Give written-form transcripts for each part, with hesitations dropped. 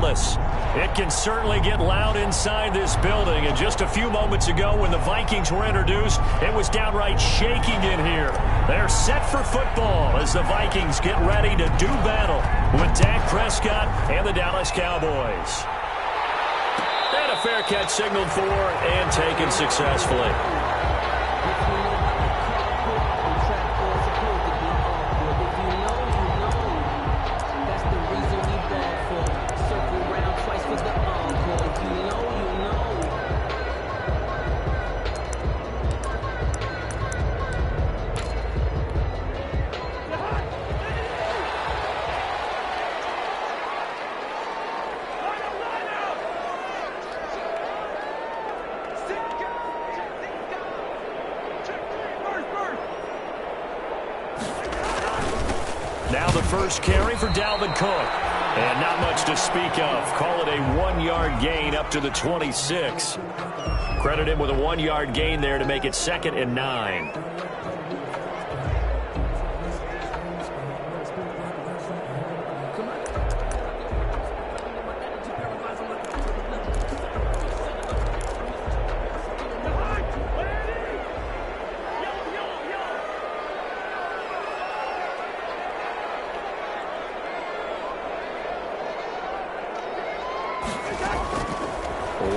Indianapolis. It can certainly get loud inside this building. And just a few moments ago when the Vikings were introduced, it was downright shaking in here. They're set for football as the Vikings get ready to do battle with Dak Prescott and the Dallas Cowboys. And a fair catch signaled for and taken successfully. Now the first carry for Dalvin Cook. And not much to speak of. Call it a 1-yard gain up to the 26. Credit him with a 1-yard gain there to make it 2nd and 9.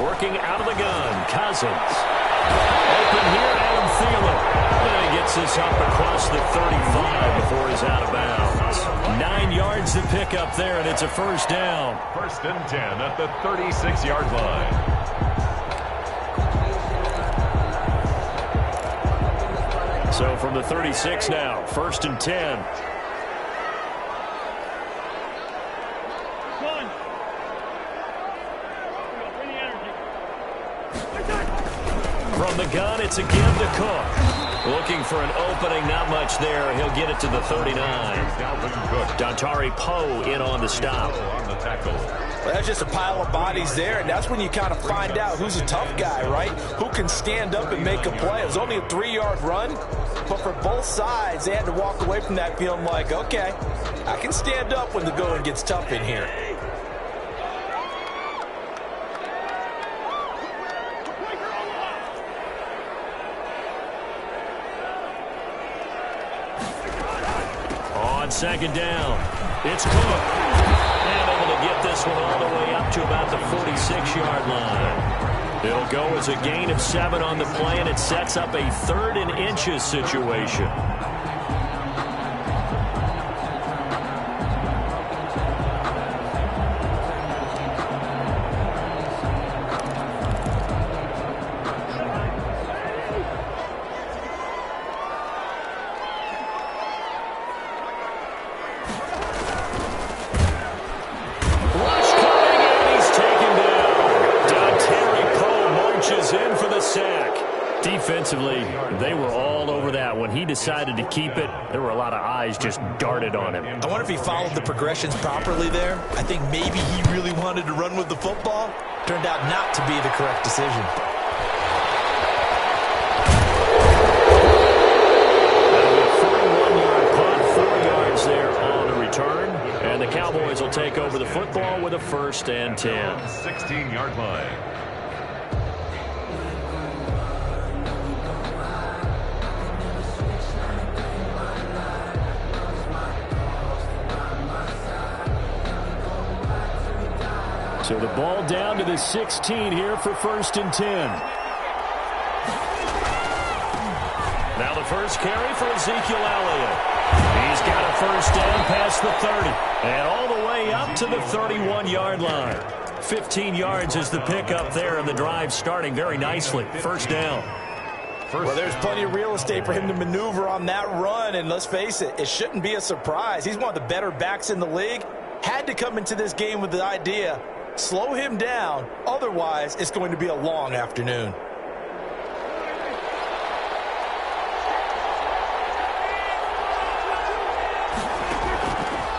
Working out of the gun, Cousins. Open here, Adam Thielen. And he gets this up across the 35 before he's out of bounds. 9 yards to pick up there, and it's a first down. 1st and 10 at the 36-yard line. So from the 36 now, 1st and 10. From the gun, it's a give to Cook. Looking for an opening, not much there. He'll get it to the 39. Dontari Poe in on the stop. Well, that's just a pile of bodies there, and that's when you kind of find out who's a tough guy, right? Who can stand up and make a play. It was only a 3-yard run, but for both sides, they had to walk away from that feeling like, okay, I can stand up when the going gets tough in here. On 2nd down, it's Cook. And able to get this one all the way up to about the 46-yard line. It'll go as a gain of 7 on the play, and it sets up a 3rd and inches situation. Defensively, they were all over that. When he decided to keep it, there were a lot of eyes just darted on him. I wonder if he followed the progressions properly there. I think maybe he really wanted to run with the football. Turned out not to be the correct decision. That'll be a 41-yard punt, 4 yards there on the return. And the Cowboys will take over the football with a 1st and 10. 16-yard line. So the ball down to the 16 here for 1st and 10. Now the first carry for Ezekiel Elliott. He's got a 1st down past the 30. And all the way up to the 31-yard line. 15 yards is the pickup there, and the drive starting very nicely. 1st down. Well, there's plenty of real estate for him to maneuver on that run. And let's face it, it shouldn't be a surprise. He's one of the better backs in the league. Had to come into this game with the idea, slow him down, otherwise it's going to be a long afternoon.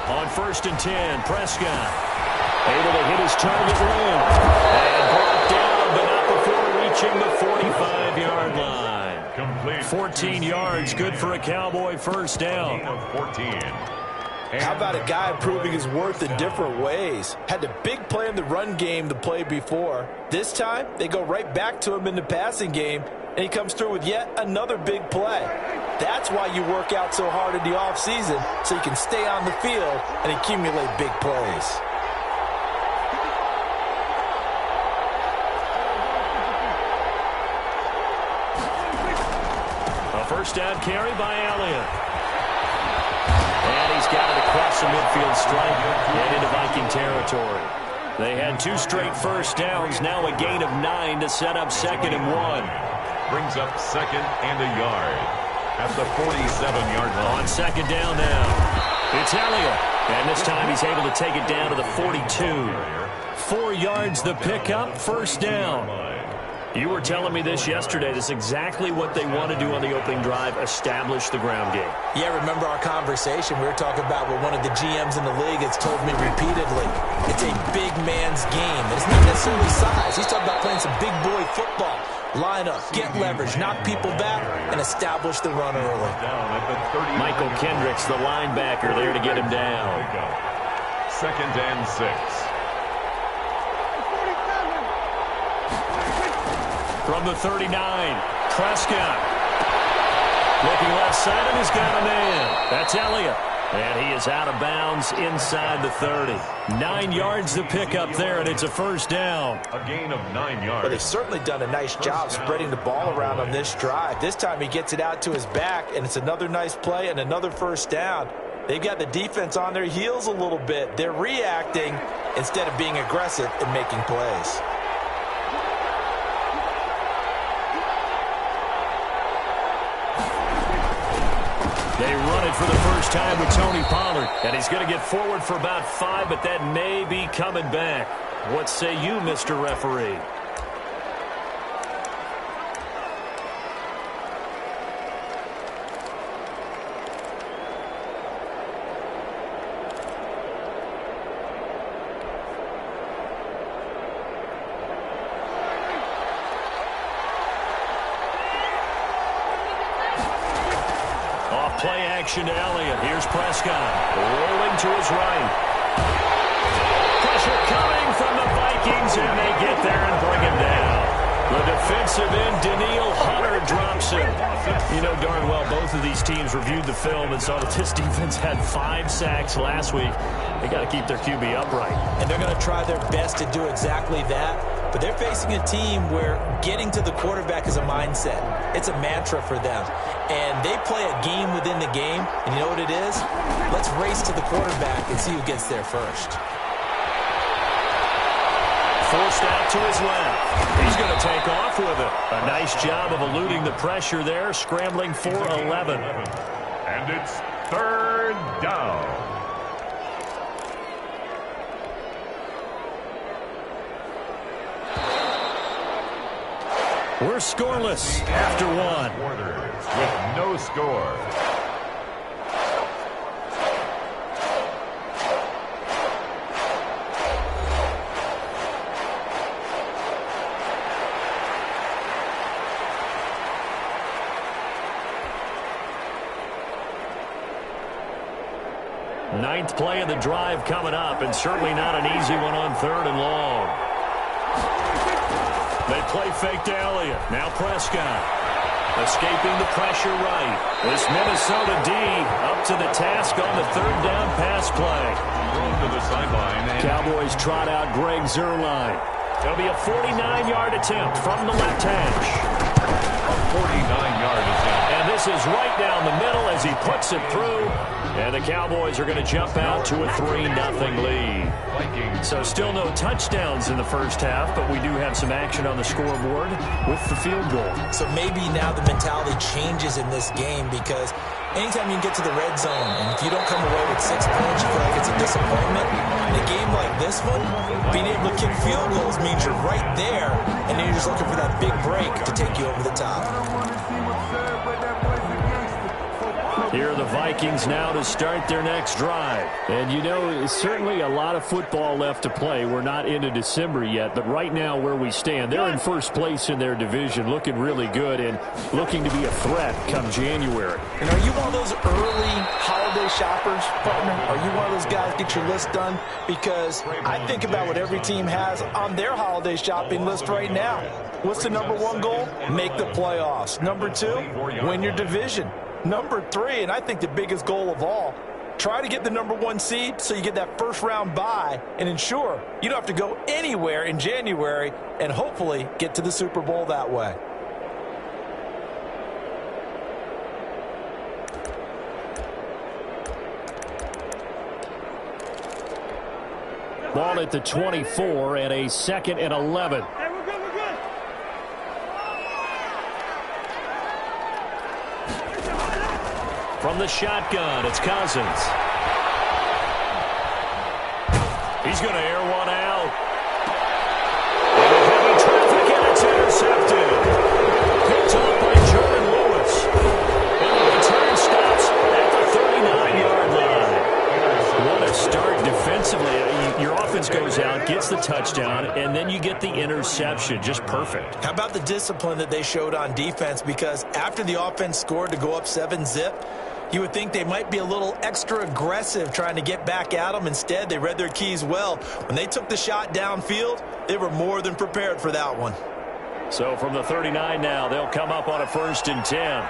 On 1st and 10, Prescott able to hit his target rim. And brought down, but not before reaching the 45-yard line. Complete. 14 yards, good for a Cowboy 1st down. 14. How about a guy proving his worth in different ways? Had a big play in the run game the play before. This time, they go right back to him in the passing game, and he comes through with yet another big play. That's why you work out so hard in the offseason, so you can stay on the field and accumulate big plays. A first down carry by Elliott. And he's got it across the midfield stripe and into Viking territory. They had 2 straight first downs, now a gain of 9 to set up 2nd and 1. Brings up 2nd and a yard at the 47-yard line. On 2nd down now, it's Elliott. And this time he's able to take it down to the 42. 4 yards the pickup, first down. You were telling me this yesterday. This is exactly what they want to do on the opening drive, establish the ground game. Yeah, remember our conversation? We were talking about what one of the GMs in the league has told me repeatedly. It's a big man's game. And it's not necessarily size. He's talking about playing some big boy football. Line up, get leverage, knock people back, and establish the run early. Michael Kendricks, the linebacker, there to get him down. 2nd and 6. From the 39, Prescott. Looking left side, and he's got a man. That's Elliott. And he is out of bounds inside the 30. 9 yards to pick up there, and it's a first down. A gain of 9 yards. But they've certainly done a nice job spreading the ball around on this drive. This time he gets it out to his back, and it's another nice play and another first down. They've got the defense on their heels a little bit. They're reacting instead of being aggressive and making plays. They run it for the first time with Tony Pollard. And he's going to get forward for about 5, but that may be coming back. What say you, Mr. Referee? Play action to Elliott. Here's Prescott. Rolling to his right. Pressure coming from the Vikings, and they get there and bring him down. The defensive end, Daniil Hunter, drops him. You know darn well both of these teams reviewed the film and saw that this defense had 5 sacks last week. They got to keep their QB upright. And they're going to try their best to do exactly that. But they're facing a team where getting to the quarterback is a mindset. It's a mantra for them. And they play a game within the game. And you know what it is? Let's race to the quarterback and see who gets there first. Forced out to his left. He's going to take off with it. A nice job of eluding the pressure there, scrambling for 11. And it's 3rd down. We're scoreless after 1. Quarters with no score. Ninth play of the drive coming up, and certainly not an easy one on 3rd and long. They play fake to Elliott. Now Prescott. Escaping the pressure right. This Minnesota D up to the task on the 3rd down pass play. Thrown to the sideline. Cowboys trot out Greg Zuerlein. It'll be a 49-yard attempt from the left hash. A 49-yard attempt. And this is right down the middle as he puts it through. And the Cowboys are going to jump out to a 3-0 lead. So still no touchdowns in the first half, but we do have some action on the scoreboard with the field goal. So maybe now the mentality changes in this game because anytime you get to the red zone and if you don't come away with 6 points, you feel like it's a disappointment. In a game like this one, being able to kick field goals means you're right there, and then you're just looking for that big break to take you over the top. Here are the Vikings now to start their next drive. And, you know, certainly a lot of football left to play. We're not into December yet, but right now where we stand, they're in first place in their division, looking really good and looking to be a threat come January. And are you one of those early holiday shoppers, partner? Are you one of those guys get your list done? Because I think about what every team has on their holiday shopping list right now. What's the number one goal? Make the playoffs. Number two, win your division. Number three, and I think the biggest goal of all, try to get the number one seed so you get that first round bye and ensure you don't have to go anywhere in January and hopefully get to the Super Bowl that way. Ball at the 24 and a 2nd and 11. From the shotgun, it's Cousins. He's going to air one out. And heavy traffic, and it's intercepted. Picked up by Jordan Lewis. And the return stops at the 39-yard line. What a start defensively. Your offense goes out, gets the touchdown, and then you get the interception. Just perfect. How about the discipline that they showed on defense? Because after the offense scored to go up 7-zip, you would think they might be a little extra aggressive trying to get back at them. Instead, they read their keys well. When they took the shot downfield, they were more than prepared for that one. So from the 39 now, they'll come up on a 1st and 10.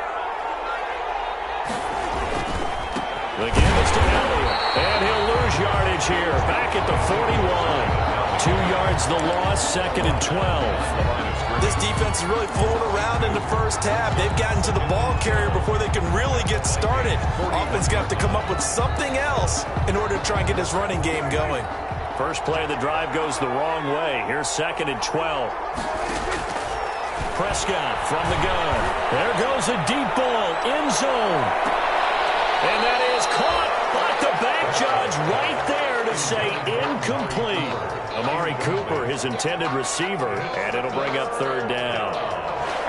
The give is to Elliott, and he'll lose yardage here. Back at the 41. 2 yards the loss, 2nd and 12. This defense is really fooling around in the first half. They've gotten to the ball carrier before they can really get started. Offense got to come up with something else in order to try and get this running game going. First play of the drive goes the wrong way. Here's 2nd and 12. Prescott from the gun. There goes a deep ball, end zone. And that is caught, but the back judge right there to say incomplete. Amari Cooper, his intended receiver, and it'll bring up 3rd down.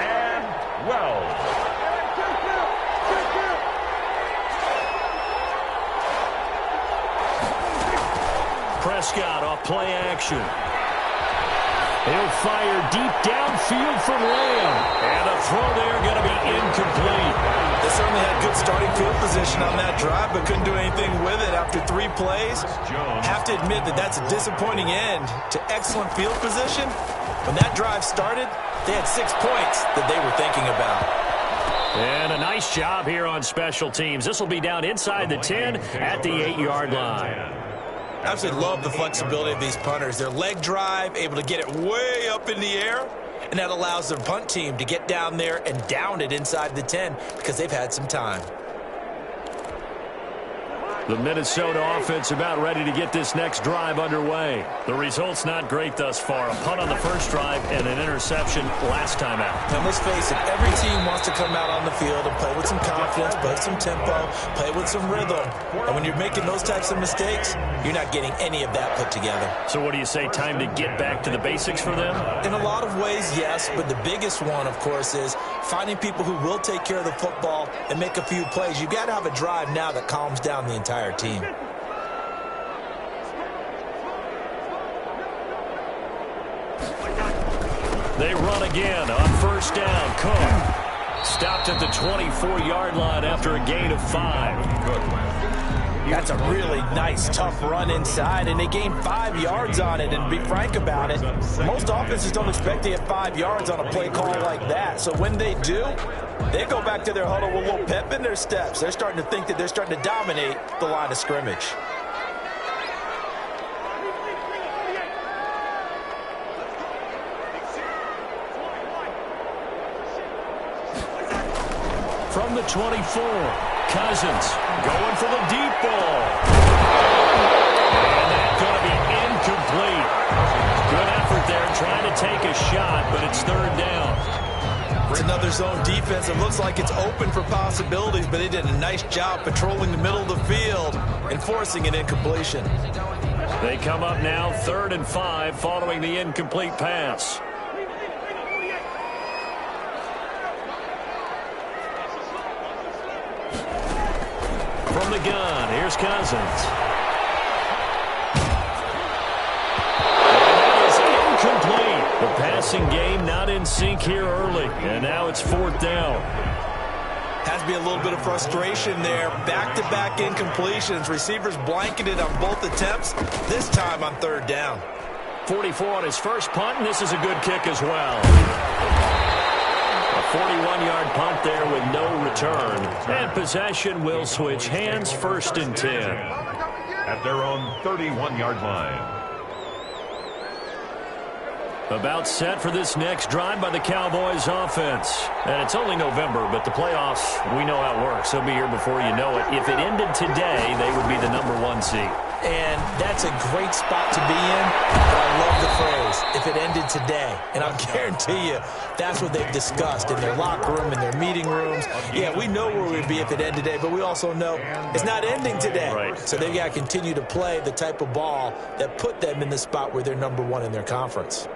And, well. Prescott off play action. He'll fire deep downfield from Lamb. And a throw there going to be incomplete. They certainly had good starting field position on that drive, but couldn't do anything with it after 3 plays. Have to admit that that's a disappointing end to excellent field position. When that drive started, they had 6 points that they were thinking about. And a nice job here on special teams. This will be down inside the 10 at the 8-yard line. I absolutely love the flexibility of these punters. Their leg drive, able to get it way up in the air, and that allows their punt team to get down there and down it inside the 10 because they've had some time. The Minnesota offense about ready to get this next drive underway. The result's not great thus far. A punt on the first drive and an interception last time out. And let's face it, every team wants to come out on the field and play with some confidence, play with some tempo, play with some rhythm. And when you're making those types of mistakes, you're not getting any of that put together. So what do you say, time to get back to the basics for them? In a lot of ways, yes, but the biggest one, of course, is finding people who will take care of the football and make a few plays. You've got to have a drive now that calms down the entire team. They run again on 1st down. Cook stopped at the 24-yard line after a gain of 5. That's a really nice, tough run inside, and they gained 5 yards on it. And to be frank about it, most offenses don't expect to get 5 yards on a play call like that. So when they do, they go back to their huddle with a little pep in their steps. They're starting to think that they're starting to dominate the line of scrimmage. From the 24, Cousins going for the deep ball. And that's going to be incomplete. Good effort there trying to take a shot, but it's 3rd down. It's another zone defense. It looks like it's open for possibilities, but they did a nice job patrolling the middle of the field and forcing an incompletion. They come up now 3rd and 5 following the incomplete pass. from the gun. Here's Cousins. Incomplete. The passing game not in sync here early, and now it's 4th down. Has to be a little bit of frustration there. Back-to-back incompletions. Receivers blanketed on both attempts, this time on 3rd down. 44 on his first punt, and this is a good kick as well. A 41-yard punt there with no return. And possession will switch hands, 1st and 10. At their own 31-yard line. About set for this next drive by the Cowboys offense. And it's only November, but the playoffs, we know how it works. They'll be here before you know it. If it ended today, they would be the #1 seed. And that's a great spot to be in. But I love the phrase, if it ended today. And I'll guarantee you, that's what they've discussed in their locker room, in their meeting rooms. Yeah, we know where we'd be if it ended today, but we also know it's not ending today. Right. So they've got to continue to play the type of ball that put them in the spot where they're #1 in their conference.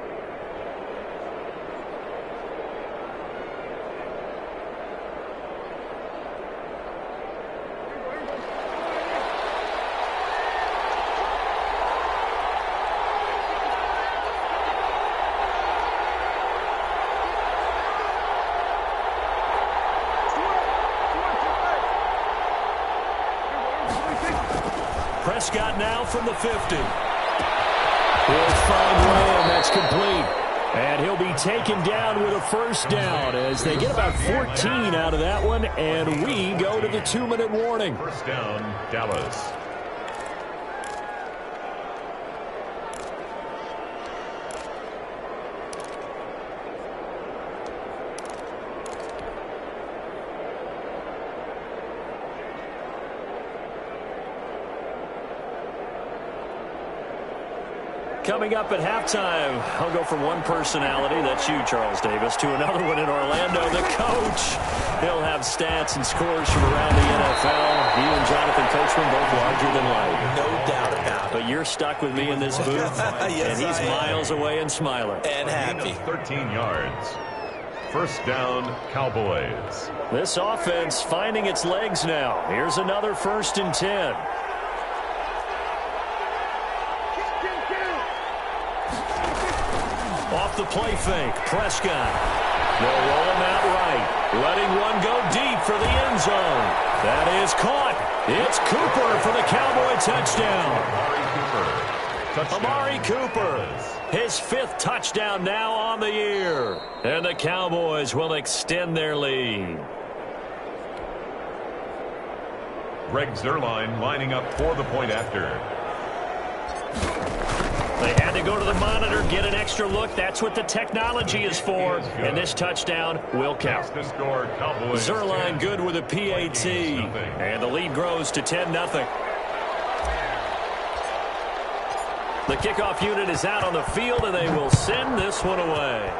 Prescott now from the 50. He'll find Lamb. That's complete. And he'll be taken down with a 1st down as they get about 14 out of that one. And we go to the 2-minute warning. 1st down, Dallas. Coming up at halftime, I'll go from one personality, that's you, Charles Davis, to another one in Orlando, the coach. He'll have stats and scores from around the NFL. You and Jonathan Coachman both larger than life. No doubt about it. But you're stuck with me in this booth, yes, and he's miles away and smiling. And happy. 13 yards. 1st down, Cowboys. This offense finding its legs now. Here's another 1st and 10. Off the play fake, Prescott. They'll roll him out right, letting one go deep for the end zone. That is caught. It's Cooper for the Cowboy touchdown. Amari Cooper, his 5th touchdown now on the year. And the Cowboys will extend their lead. Greg Zuerlein lining up for the point after. They had to go to the monitor, get an extra look. That's what the technology is for. And this touchdown will count. Zuerlein good with a PAT. And the lead grows to 10-0. The kickoff unit is out on the field, and they will send this one away.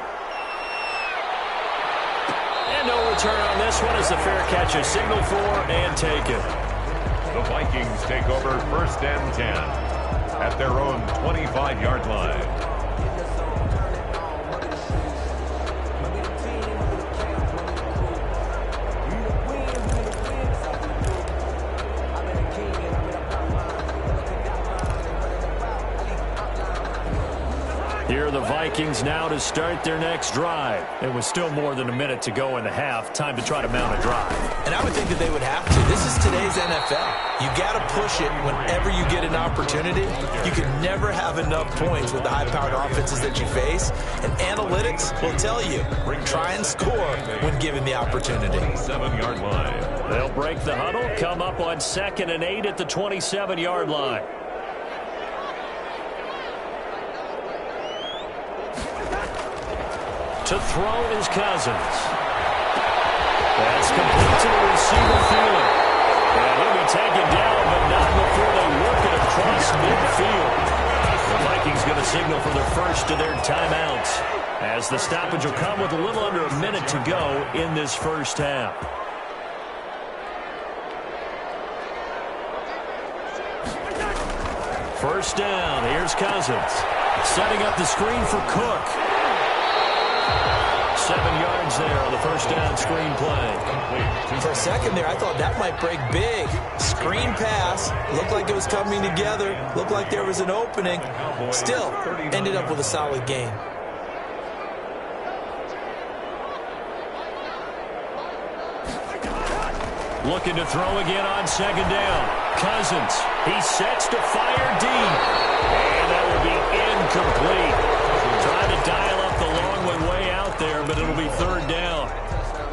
And no return on this one as the fair catch is signaled for and taken. The Vikings take over 1st and 10. At their own 25-yard line. Here are the Vikings now to start their next drive. It was still more than a minute to go in the half. Time to try to mount a drive. And I would think that they would have to. This is today's NFL. You got to push it whenever you get an opportunity. You can never have enough points with the high-powered offenses that you face. And analytics will tell you, try and score when given the opportunity. 7-yard line. They'll break the huddle, come up on 2nd and 8 at the 27-yard line. To throw is Cousins. That's complete to the receiver field. And he'll be taken down, but not before they work it across midfield. The Vikings going to signal for their first of their timeouts, as the stoppage will come with a little under a minute to go in this first half. First down, here's Cousins. Setting up the screen for Cook. 7 yards there on the first down screen play. For a second there, I thought that might break big. Screen pass. Looked like it was coming together. Looked like there was an opening. Still, ended up with a solid game. Looking to throw again on second down. Cousins. He sets to fire deep. And that will be incomplete. Trying to dial up the long one way out there, but it'll be third down.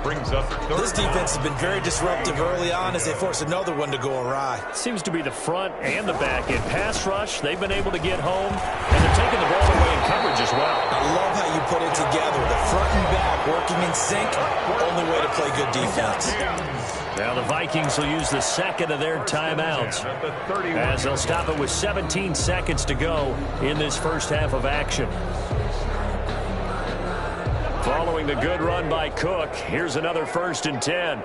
Brings up third. This defense has been very disruptive early on as they force another one to go awry. Seems to be the front and the back end. Pass rush, they've been able to get home, and they're taking the ball away in coverage as well. I love how you put it together. The front and back working in sync. Only way to play good defense. Now the Vikings will use the second of their timeouts as they'll stop it with 17 seconds to go in this first half of action. Following the good run by Cook, here's another 1st and 10.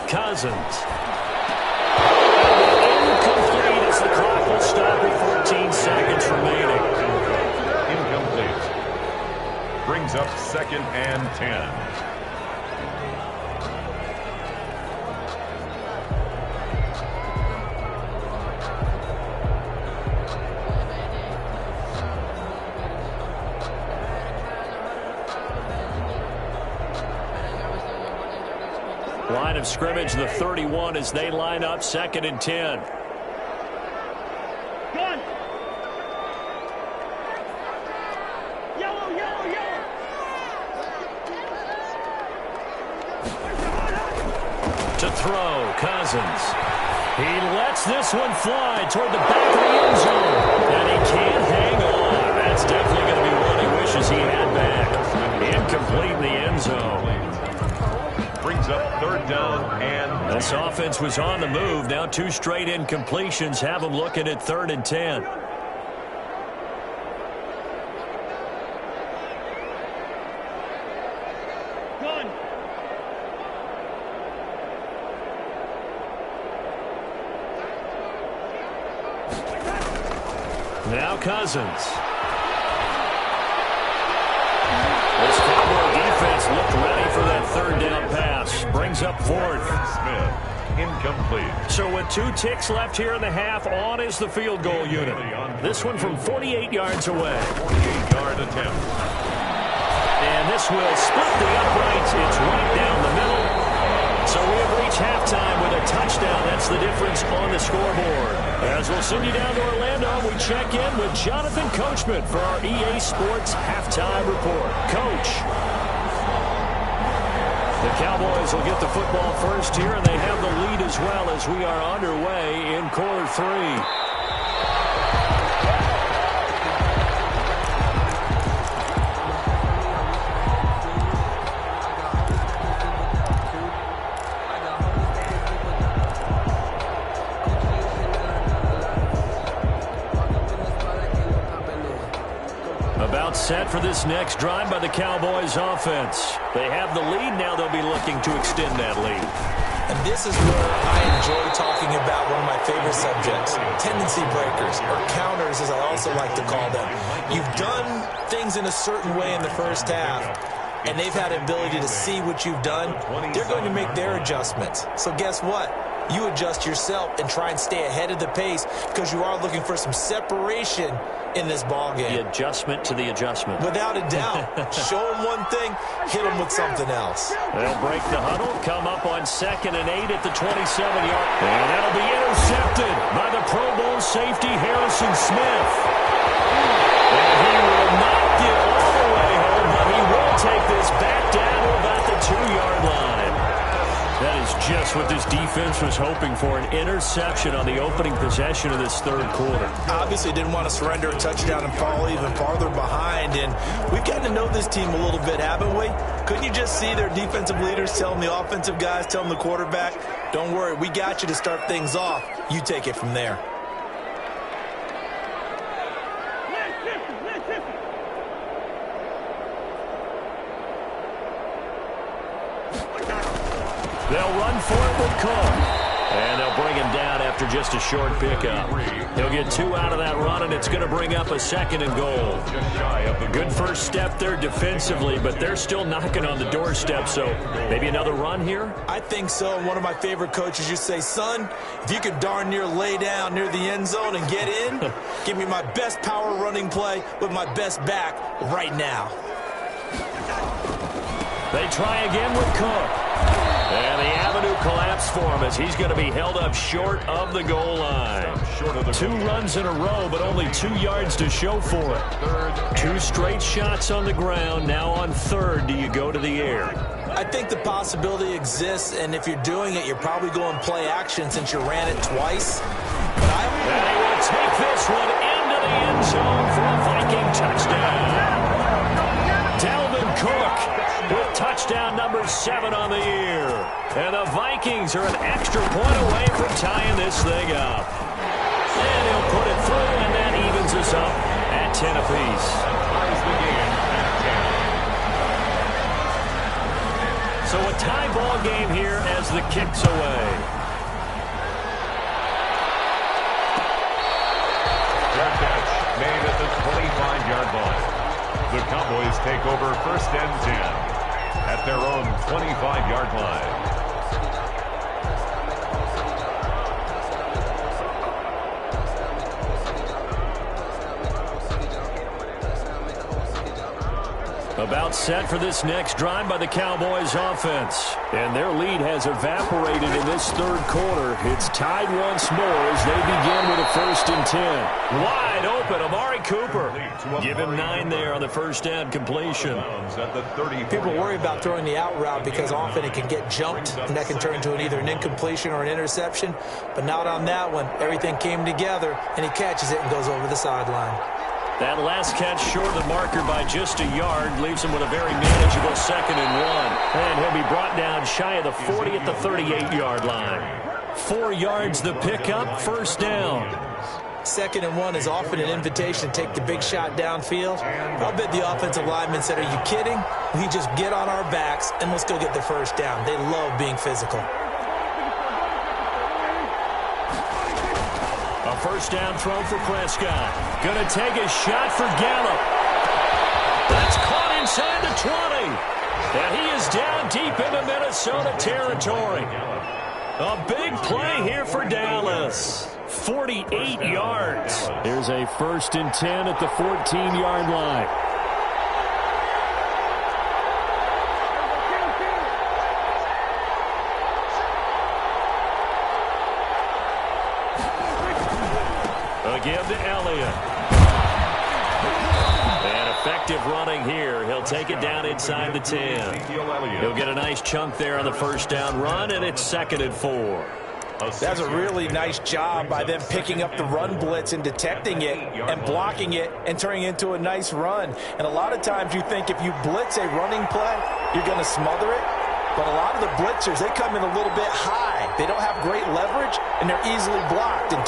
Cousins. Incomplete as the clock will stop with 14 seconds remaining. Incomplete. Brings up 2nd and 10. Line of scrimmage, the 31 as they line up 2nd and 10. To throw, Cousins. He lets this one fly toward the back of the end zone. And he can't hang on. That's definitely going to be one he wishes he had back. Incomplete in the end zone. Brings up 3rd down and... This offense was on the move. Now 2 straight incompletions have them looking at 3rd and 10. Now Cousins. This Cowboy defense looked ready for that 3rd down pass. Brings up 4th. Smith. Incomplete. So with 2 ticks left here in the half, on is the field goal unit. This one from 48 yards away. 48-yard attempt. And this will split the uprights. It's right down the middle. So we have reached halftime with a touchdown. That's the difference on the scoreboard. As we'll send you down to Orlando, we check in with Jonathan Coachman for our EA Sports Halftime Report. Coach. The Cowboys will get the football first here, and they have the lead as well as we are underway in quarter 3. About set for this next drive by the Cowboys offense. They have the lead. Now they'll be looking to extend that lead. And this is where I enjoy talking about one of my favorite subjects, tendency breakers, or counters as I also like to call them. You've done things in a certain way in the first half, and they've had the ability to see what you've done. They're going to make their adjustments. So guess what? You adjust yourself and try and stay ahead of the pace because you are looking for some separation in this ball game. The adjustment to the adjustment. Without a doubt. Show them one thing, hit them with something else. They'll break the huddle, come up on 2nd and 8 at the 27-yard. And that'll be intercepted by the Pro Bowl safety Harrison Smith. And he will not get all the way home, but he will take this back down to about the 2-yard line. That is just what this defense was hoping for, an interception on the opening possession of this 3rd quarter. Obviously didn't want to surrender a touchdown and fall even farther behind, and we've gotten to know this team a little bit, haven't we? Couldn't you just see their defensive leaders telling the offensive guys, telling the quarterback, don't worry, we got you to start things off. You take it from there. They'll run for it with Cook. And they'll bring him down after just a short pickup. He'll get 2 out of that run, and it's going to bring up a 2nd and goal. Good first step there defensively, but they're still knocking on the doorstep, so maybe another run here? I think so. One of my favorite coaches used to say, son, if you could darn near lay down near the end zone and get in, give me my best power running play with my best back right now. They try again with Cook. And the avenue collapsed for him as he's going to be held up short of the goal line. 2 runs in a row, but only 2 yards to show for it. 2 straight shots on the ground. Now on 3rd, do you go to the air? I think the possibility exists, and if you're doing it, you're probably going play action since you ran it twice. And he will take this one into the end zone for a Viking touchdown. Dalvin Cook with touchdown number 7 on the year. And the Vikings are an extra point away from tying this thing up. And he'll put it through, and that evens us up at 10 apiece. Ties the game at 10. So a tie ball game here as the kick's away. Fair catch made at the 25-yard line. The Cowboys take over 1st and 10 at their own 25-yard line. About set for this next drive by the Cowboys offense. And their lead has evaporated in this 3rd quarter. It's tied once more as they begin with a 1st and 10. Wide open, Amari Cooper. Give him 9 there on the 1st down completion. People worry about throwing the out route because often it can get jumped, and that can turn into either an incompletion or an interception. But not on that one. Everything came together, and he catches it and goes over the sideline. That last catch short of the marker by just a yard leaves him with a very manageable 2nd and 1. And he'll be brought down shy of the 40 at the 38-yard line. 4 yards the pickup, 1st down. 2nd and 1 is often an invitation to take the big shot downfield. I'll bet the offensive lineman said, are you kidding? We just get on our backs and let's go get the 1st down. They love being physical. A 1st down throw for Prescott. Going to take a shot for Gallup. That's caught inside the 20. And he is down deep into Minnesota territory. A big play here for Dallas. 48 yards. Here's a 1st and 10 at the 14-yard line. Give to Elliott. And effective running here. He'll take it down inside the 10. He'll get a nice chunk there on the 1st down run, and it's 2nd and 4. That's a really nice job by them picking up the run blitz and detecting it and blocking it and turning it into a nice run. And a lot of times you think if you blitz a running play, you're going to smother it. But a lot of the blitzers, they come in a little bit high. They don't have great leverage, and they're easily blocked. And